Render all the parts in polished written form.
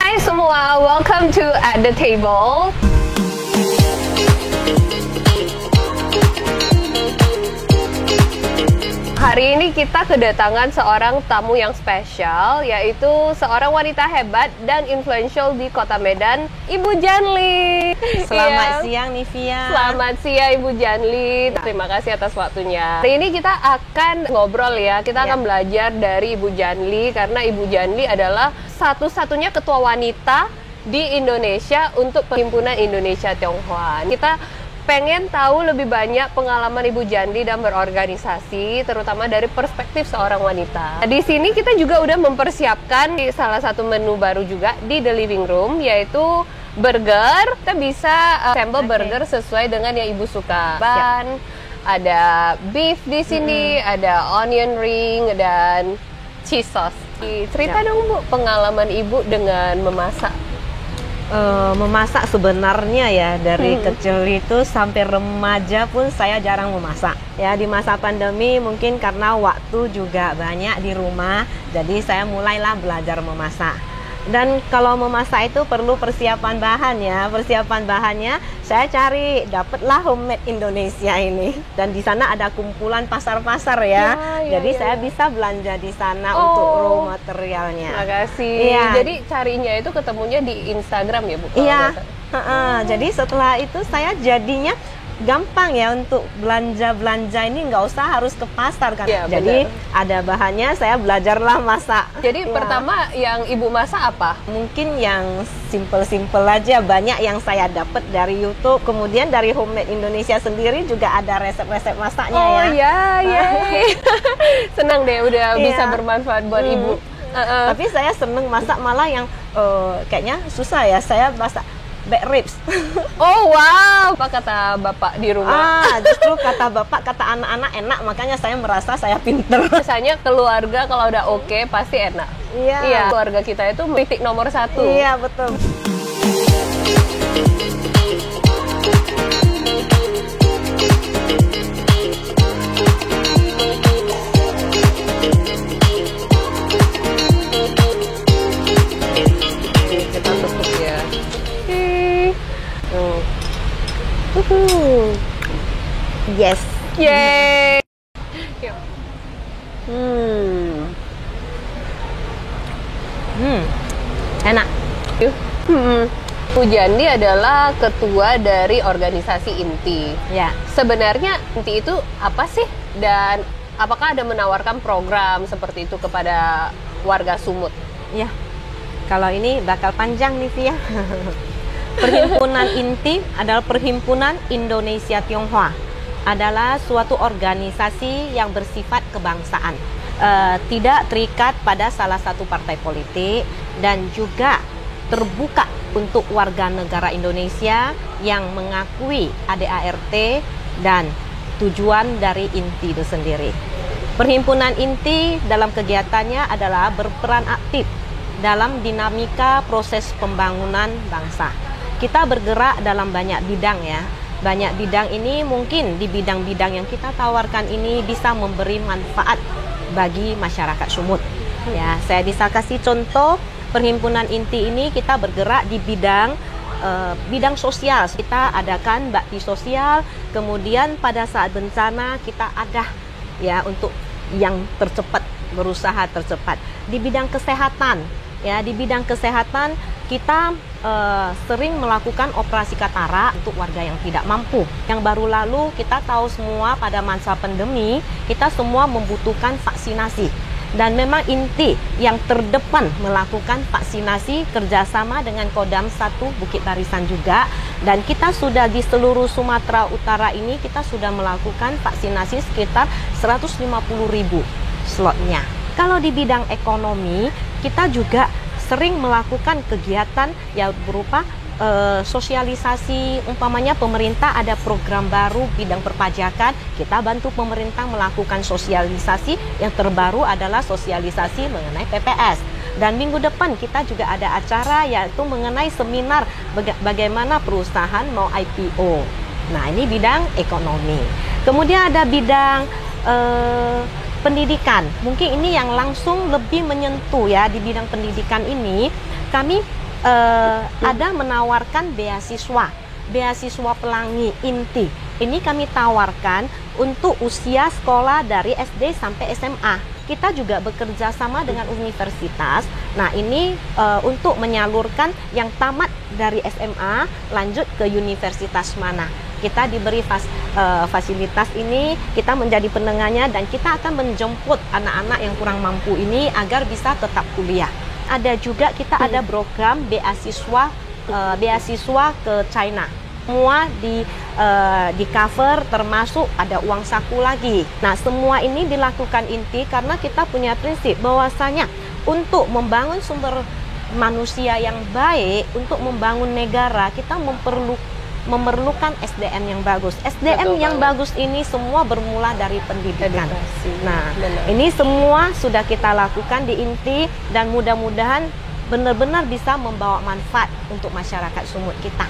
Hai semua, welcome to At The Table. Hari ini kita kedatangan seorang tamu yang spesial, yaitu seorang wanita hebat dan influential di Kota Medan, Ibu Janli. Selamat siang Nivia. Selamat siang Ibu Janli. Terima kasih atas waktunya. Hari ini kita akan ngobrol ya. Kita akan belajar dari Ibu Janli karena Ibu Janli adalah satu-satunya ketua wanita di Indonesia untuk Perhimpunan Indonesia Tionghoa. Kita pengen tahu lebih banyak pengalaman Ibu Janli dalam berorganisasi, terutama dari perspektif seorang wanita. Di sini kita juga udah mempersiapkan salah satu menu baru juga di The Living Room, yaitu burger. Kita bisa assemble burger sesuai dengan yang Ibu suka. Ada beef di sini, ada onion ring dan cheese sauce. Cerita dong Bu, pengalaman Ibu dengan memasak. Memasak sebenarnya ya dari kecil itu sampai remaja pun saya jarang memasak. Ya di masa pandemi mungkin karena waktu juga banyak di rumah, jadi saya mulailah belajar memasak. Dan kalau memasak itu perlu persiapan bahan ya. Persiapan bahannya saya cari, dapatlah Homemade Indonesia ini. Dan di sana ada kumpulan pasar-pasar ya. Jadi saya bisa belanja di sana untuk raw materialnya. Makasih. Jadi carinya itu ketemunya di Instagram ya Bu? Iya. Jadi setelah itu saya jadinya gampang ya untuk belanja ini, nggak usah harus ke pasar kan. Jadi ada bahannya, saya belajarlah masak. Jadi pertama yang Ibu masak apa? Mungkin yang simple-simple aja, banyak yang saya dapat dari YouTube. Kemudian dari Homemade Indonesia sendiri juga ada resep-resep masaknya ya. Senang deh udah bisa bermanfaat buat Ibu. Tapi saya seneng masak malah yang kayaknya susah ya, saya masak back ribs. Oh wow, apa kata Bapak di rumah? Justru kata Bapak, kata anak-anak enak, makanya saya merasa saya pinter. Biasanya keluarga kalau udah oke pasti enak. Iya. Keluarga kita itu titik nomor 1. Iya betul. Kita tutup ya. Yes. Yeay. Enak. Bu Janli adalah ketua dari organisasi INTI. Ya. Sebenarnya INTI itu apa sih? Dan apakah ada menawarkan program seperti itu kepada warga Sumut? Ya. Kalau ini bakal panjang nih Via. Perhimpunan INTI adalah Perhimpunan Indonesia Tionghoa. Adalah suatu organisasi yang bersifat kebangsaan. Tidak terikat pada salah satu partai politik dan juga terbuka untuk warga negara Indonesia yang mengakui ADART dan tujuan dari INTI itu sendiri. Perhimpunan INTI dalam kegiatannya adalah berperan aktif dalam dinamika proses pembangunan bangsa. Kita bergerak dalam banyak bidang ya. Banyak bidang ini mungkin di bidang-bidang yang kita tawarkan ini bisa memberi manfaat bagi masyarakat Sumut. Ya, saya bisa kasih contoh. Perhimpunan INTI ini kita bergerak di bidang sosial. Kita adakan bakti sosial, kemudian pada saat bencana kita ada ya untuk yang tercepat, berusaha tercepat. Di bidang kesehatan, ya di bidang kesehatan kita sering melakukan operasi katarak untuk warga yang tidak mampu. Yang baru lalu kita tahu semua pada masa pandemi kita semua membutuhkan vaksinasi. Dan memang INTI yang terdepan melakukan vaksinasi kerjasama dengan Kodam 1 Bukit Barisan juga. Dan kita sudah di seluruh Sumatera Utara ini kita sudah melakukan vaksinasi sekitar 150.000 slotnya. Kalau di bidang ekonomi kita juga sering melakukan kegiatan yang berupa sosialisasi. Umpamanya pemerintah ada program baru bidang perpajakan, kita bantu pemerintah melakukan sosialisasi. Yang terbaru adalah sosialisasi mengenai PPS. Dan minggu depan kita juga ada acara yaitu mengenai seminar bagaimana perusahaan mau IPO. Nah ini bidang ekonomi. Kemudian ada bidang pendidikan. Mungkin ini yang langsung lebih menyentuh ya. Di bidang pendidikan ini kami ada menawarkan beasiswa pelangi inti. Ini kami tawarkan untuk usia sekolah dari SD sampai SMA. Kita juga bekerja sama dengan universitas. Nah, ini untuk menyalurkan yang tamat dari SMA lanjut ke universitas mana. Kita diberi fasilitas ini, kita menjadi penengahnya, dan kita akan menjemput anak-anak yang kurang mampu ini agar bisa tetap kuliah. Ada juga kita ada program beasiswa ke China. Semua di cover, termasuk ada uang saku lagi. Nah, semua ini dilakukan inti karena kita punya prinsip bahwasanya untuk membangun sumber manusia yang baik, untuk membangun negara, kita memerlukan SDM yang bagus. SDM yang bagus ini semua bermula dari pendidikan. Nah, ini semua sudah kita lakukan di inti, dan mudah-mudahan benar-benar bisa membawa manfaat untuk masyarakat Sumut kita.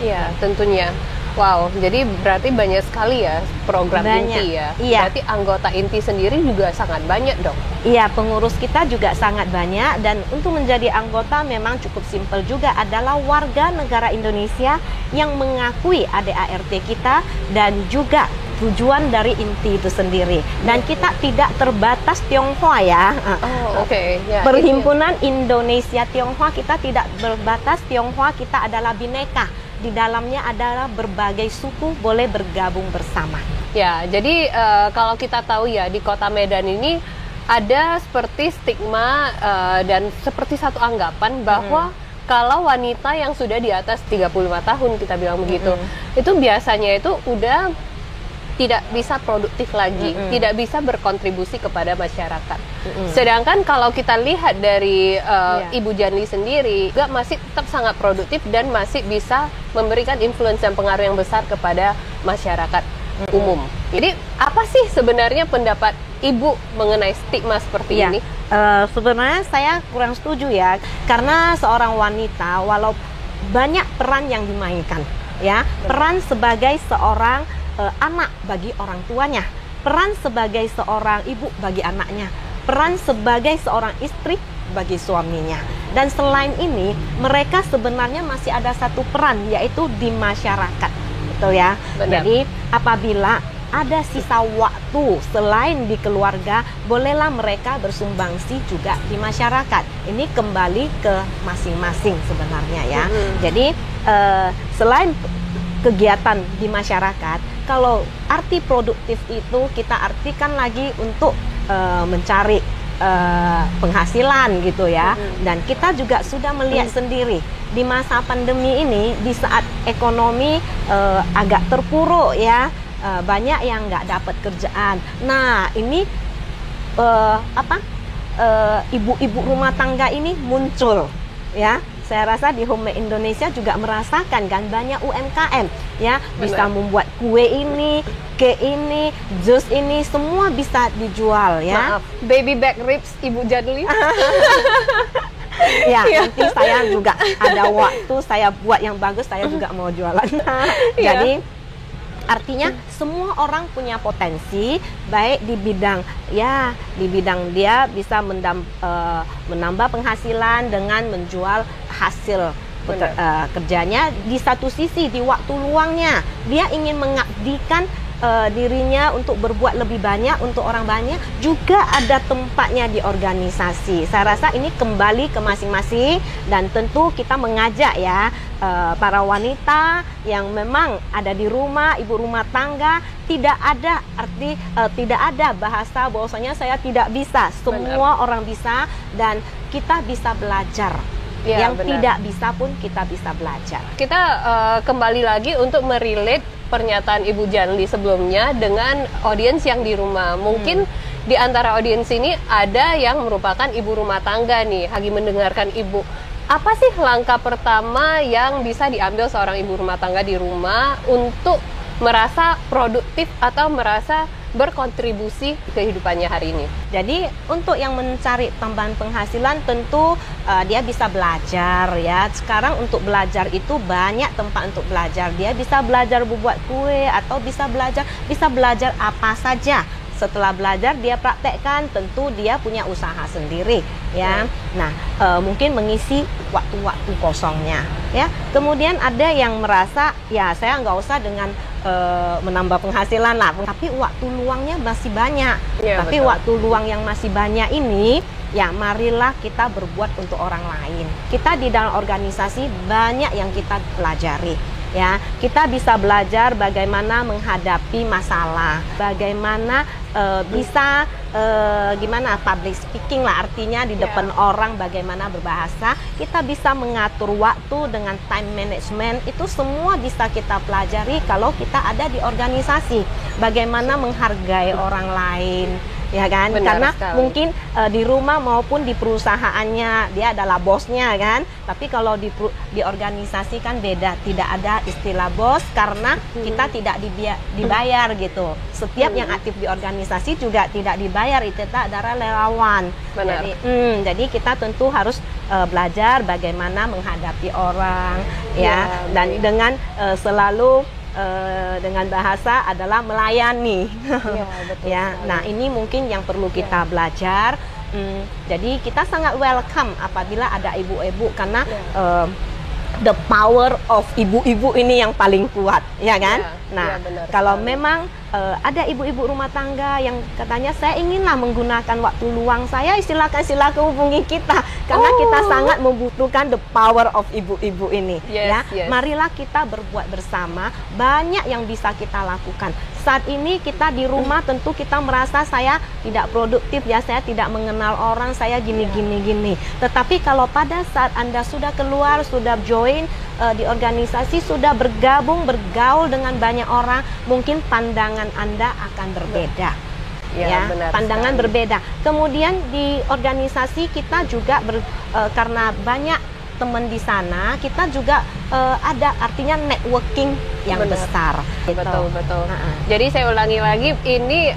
Iya, tentunya. Wow, jadi berarti banyak sekali ya program inti ya. Iya. Berarti anggota inti sendiri juga sangat banyak dong. Iya, pengurus kita juga sangat banyak, dan untuk menjadi anggota memang cukup simpel juga, adalah warga negara Indonesia yang mengakui ADART kita dan juga tujuan dari inti itu sendiri. Dan kita tidak terbatas Tionghoa ya. Oh, oke. Ya, Perhimpunan Indonesia Tionghoa kita tidak berbatas. Tionghoa kita adalah bineka. Di dalamnya adalah berbagai suku boleh bergabung bersama. Ya, jadi kalau kita tahu ya di Kota Medan ini ada seperti stigma dan seperti satu anggapan bahwa kalau wanita yang sudah di atas 35 tahun, kita bilang begitu, itu biasanya itu udah tidak bisa produktif lagi, tidak bisa berkontribusi kepada masyarakat. Sedangkan kalau kita lihat dari Ibu Janli sendiri, juga masih tetap sangat produktif dan masih bisa memberikan influence dan pengaruh yang besar kepada masyarakat umum. Jadi apa sih sebenarnya pendapat Ibu mengenai stigma seperti ini? Sebenarnya saya kurang setuju ya, karena seorang wanita walau banyak peran yang dimainkan, ya, peran sebagai seorang anak bagi orang tuanya, peran sebagai seorang ibu bagi anaknya, peran sebagai seorang istri bagi suaminya. Dan selain ini, mereka sebenarnya masih ada satu peran, yaitu di masyarakat, betul ya. Benar. Jadi apabila ada sisa waktu selain di keluarga, bolehlah mereka bersumbangsi juga di masyarakat. Ini kembali ke masing-masing sebenarnya ya. Jadi selain kegiatan di masyarakat, kalau arti produktif itu kita artikan lagi untuk mencari penghasilan gitu ya. Dan kita juga sudah melihat sendiri di masa pandemi ini, di saat ekonomi agak terpuruk ya, banyak yang nggak dapat kerjaan. Nah, ini ibu-ibu rumah tangga ini muncul ya. Saya rasa di Homemade Indonesia juga merasakan kan, banyak UMKM ya, bisa membuat kue ini, cake ini, jus ini, semua bisa dijual ya. Maaf, baby back ribs Ibu Janli. Ya, nanti saya juga ada waktu saya buat yang bagus, saya juga mau jualan. Jadi artinya semua orang punya potensi, baik di bidang dia bisa menambah penghasilan dengan menjual hasil kerjanya. Di satu sisi di waktu luangnya dia ingin mengabdikan dirinya untuk berbuat lebih banyak untuk orang banyak, juga ada tempatnya di organisasi. Saya rasa ini kembali ke masing-masing, dan tentu kita mengajak ya para wanita yang memang ada di rumah, ibu rumah tangga, tidak ada arti tidak ada bahasa bahwasanya saya tidak bisa. Semua orang bisa, dan kita bisa belajar. Ya, yang tidak bisa pun kita bisa belajar. Kita kembali lagi untuk merelate pernyataan Ibu Janli sebelumnya dengan audiens yang di rumah. Mungkin di antara audiens ini ada yang merupakan ibu rumah tangga nih, lagi mendengarkan Ibu. Apa sih langkah pertama yang bisa diambil seorang ibu rumah tangga di rumah untuk merasa produktif atau merasa berkontribusi kehidupannya hari ini? Jadi untuk yang mencari tambahan penghasilan, tentu dia bisa belajar ya. Sekarang untuk belajar itu banyak tempat untuk belajar. Dia bisa belajar membuat kue, atau bisa belajar apa saja setelah belajar dia praktekkan, tentu dia punya usaha sendiri ya. Nah, mungkin mengisi waktu-waktu kosongnya ya. Kemudian ada yang merasa ya saya nggak usah dengan menambah penghasilan lah, tapi waktu luangnya masih banyak. Tapi betul. waktu luang yang masih banyak ini, ya marilah kita berbuat untuk orang lain. Kita di dalam organisasi banyak yang kita pelajari. Ya, kita bisa belajar bagaimana menghadapi masalah, bagaimana bisa gimana public speaking lah, artinya di depan orang bagaimana berbahasa. Kita bisa mengatur waktu dengan time management, itu semua bisa kita pelajari kalau kita ada di organisasi. Bagaimana menghargai orang lain, ya kan? Benar Karena sekali. mungkin di rumah maupun di perusahaannya dia adalah bosnya kan, tapi kalau di organisasi kan beda, tidak ada istilah bos karena kita tidak dibayar gitu. Setiap yang aktif di organisasi juga tidak dibayar, itu adalah relawan. Benar. Jadi kita tentu harus belajar bagaimana menghadapi orang ya, dan baik. dengan selalu dengan bahasa adalah melayani. Iya, betul Ya, sekali. nah ini mungkin yang perlu kita belajar. Jadi kita sangat welcome apabila ada ibu-ibu karena the power of ibu-ibu ini yang paling kuat, ya kan? Nah, benar kalau sekali. memang ada ibu-ibu rumah tangga yang katanya saya inginlah menggunakan waktu luang saya, silakan hubungi kita karena kita sangat membutuhkan the power of ibu-ibu ini. Yes, Ya, marilah kita berbuat bersama, banyak yang bisa kita lakukan. Saat ini kita di rumah tentu kita merasa saya tidak produktif ya, saya tidak mengenal orang, saya gini. Tetapi kalau pada saat Anda sudah keluar, sudah join di organisasi, sudah bergabung, bergaul dengan banyak orang, mungkin pandangan Anda akan berbeda. Ya, benar pandangan sekali. berbeda. Kemudian di organisasi kita juga karena banyak teman di sana, kita juga ada artinya networking yang Benar. besar. Gitu. Betul. Jadi saya ulangi lagi, ini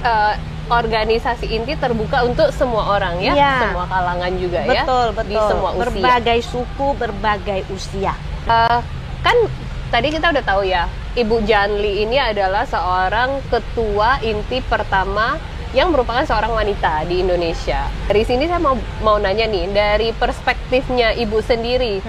organisasi inti terbuka untuk semua orang ya, Iya. semua kalangan juga Betul. di semua usia. Berbagai suku, berbagai usia. Kan tadi kita udah tahu ya, Ibu Janli ini adalah seorang ketua inti pertama yang merupakan seorang wanita di Indonesia. Dari sini saya mau nanya nih, dari perspektifnya Ibu sendiri,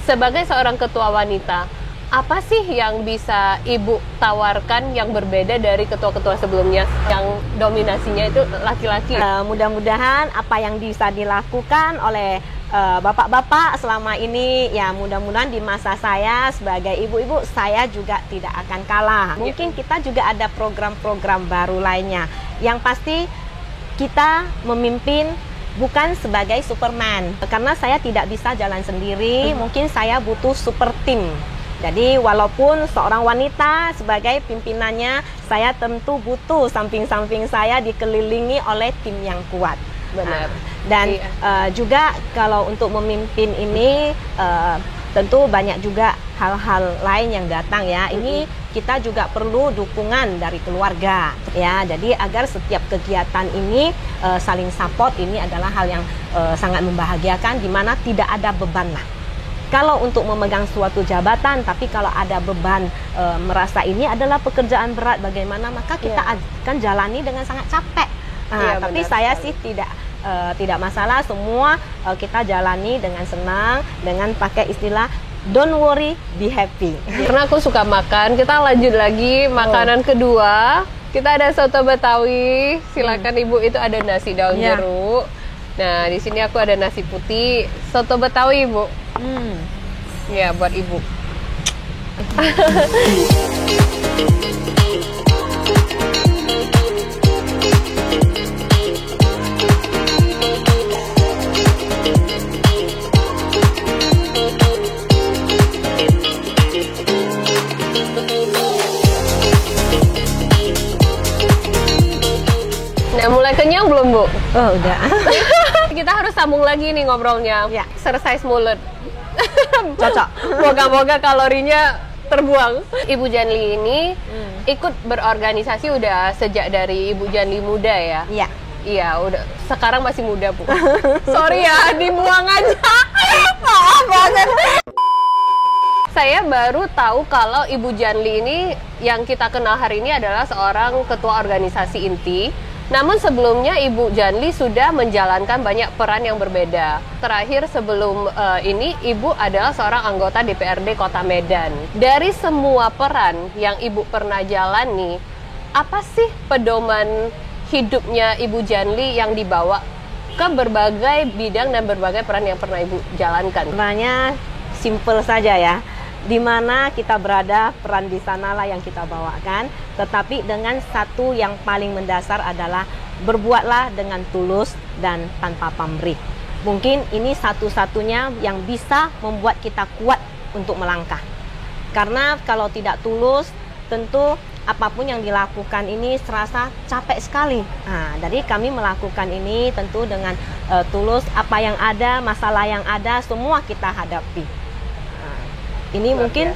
sebagai seorang ketua wanita, apa sih yang bisa Ibu tawarkan yang berbeda dari ketua-ketua sebelumnya yang dominasinya itu laki-laki? Mudah-mudahan apa yang bisa dilakukan oleh bapak-bapak selama ini, ya mudah-mudahan di masa saya sebagai ibu-ibu saya juga tidak akan kalah. Mungkin kita juga ada program-program baru lainnya. Yang pasti kita memimpin bukan sebagai Superman, karena saya tidak bisa jalan sendiri. Mungkin saya butuh super team. Jadi walaupun seorang wanita sebagai pimpinannya, saya tentu butuh samping-samping saya dikelilingi oleh tim yang kuat. Benar. Dan juga kalau untuk memimpin ini tentu banyak juga hal-hal lain yang datang ya. Ini kita juga perlu dukungan dari keluarga ya. Jadi agar setiap kegiatan ini saling support, ini adalah hal yang sangat membahagiakan, di mana tidak ada beban lah. Kalau untuk memegang suatu jabatan, tapi kalau ada beban merasa ini adalah pekerjaan berat bagaimana, maka kita akan jalani dengan sangat capek. Tapi saya sih tidak masalah, semua kita jalani dengan senang, dengan pakai istilah don't worry, be happy. Karena aku suka makan, kita lanjut lagi makanan kedua. Kita ada soto Betawi. Silakan Ibu, itu ada nasi daun jeruk. Nah, di sini aku ada nasi putih, soto Betawi, Ibu. Ya, buat Ibu. Nah, mulai kenyang belum, Bu? Oh, udah. Kita harus sambung lagi nih ngobrolnya. Ya. Exercise mulut. Cocok. Moga-moga kalorinya terbuang. Ibu Janli ini ikut berorganisasi udah sejak dari Ibu Janli muda ya? Iya. Iya, udah. Sekarang masih muda, Bu. Sorry ya, dibuang aja. Maaf banget. Saya baru tahu kalau Ibu Janli ini yang kita kenal hari ini adalah seorang ketua organisasi inti. Namun sebelumnya Ibu Janli sudah menjalankan banyak peran yang berbeda. Terakhir sebelum ini Ibu adalah seorang anggota DPRD Kota Medan. Dari semua peran yang Ibu pernah jalani, apa sih pedoman hidupnya Ibu Janli yang dibawa ke berbagai bidang dan berbagai peran yang pernah Ibu jalankan? Sebenarnya simple saja ya. Di mana kita berada, peran di sanalah yang kita bawakan. Tetapi dengan satu yang paling mendasar adalah berbuatlah dengan tulus dan tanpa pamrih. Mungkin ini satu-satunya yang bisa membuat kita kuat untuk melangkah. Karena kalau tidak tulus, tentu apapun yang dilakukan ini serasa capek sekali. Nah, jadi kami melakukan ini tentu dengan tulus. Apa yang ada, masalah yang ada, semua kita hadapi. Ini luar mungkin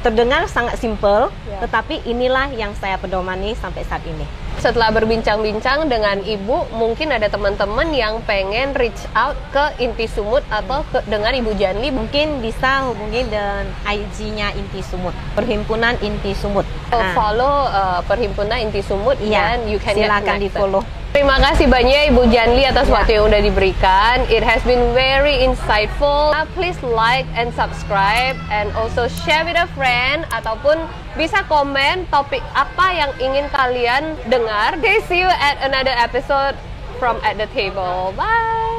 terdengar sangat simpel, tetapi inilah yang saya pedomani sampai saat ini. Setelah berbincang-bincang dengan Ibu, mungkin ada teman-teman yang pengen reach out ke Inti Sumut atau dengan Ibu Janli. Mungkin bisa hubungi dengan IG-nya Inti Sumut, Perhimpunan Inti Sumut. Follow Perhimpunan Inti Sumut, dan you can silakan di-follow. Terima kasih banyak Ibu Janli atas waktu yang udah diberikan. It has been very insightful. Please like and subscribe and also share with a friend ataupun bisa komen topik apa yang ingin kalian dengar. Okay, see you at another episode from At the Table. Bye.